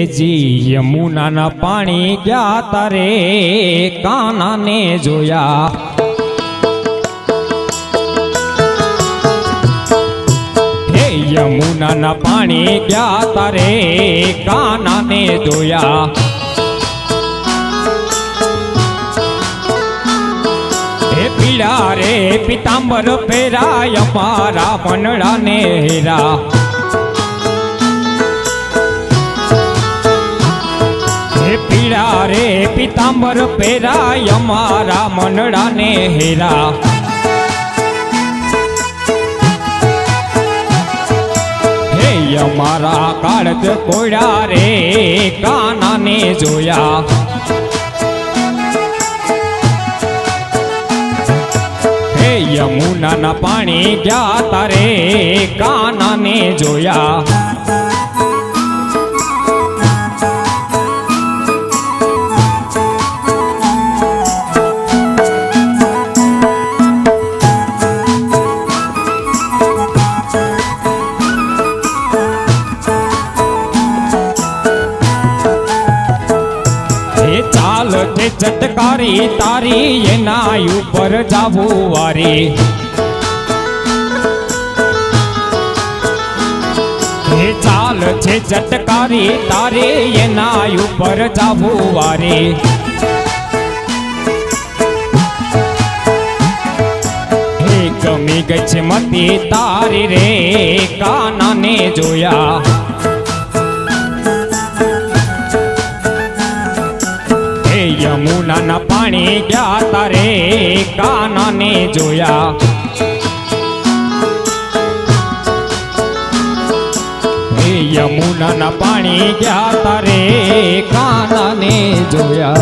जी यमुना ना पानी गया तारे कान्हा ने जोया। हे यमुना ना पानी गया तारे कान्हा ने जोया। हे पीड़ा रे पीतांबर पेरा यमारा मनड़ा ने हेरा। पीड़ा रे पीतांबर पेरा यमारा मनड़ा ने हेरा। हे यमारा काळज कोड़ा रे कान्हा ने जोया। हे यमुना ना पानी गया तारे कान्हा ने जोया। चाल थे चटकारी तारी ये नाय ऊपर जावू वारी। हे चाल छे चटकारी तारी ये नाय ऊपर जावू वारी। हे कमी गई छे मती तारी रे कान्हा ने जोया। यमुना ना पानी गया तारे कान्हा ने जोया। यमुना ना पानी गया तारे कान्हा ने जोया।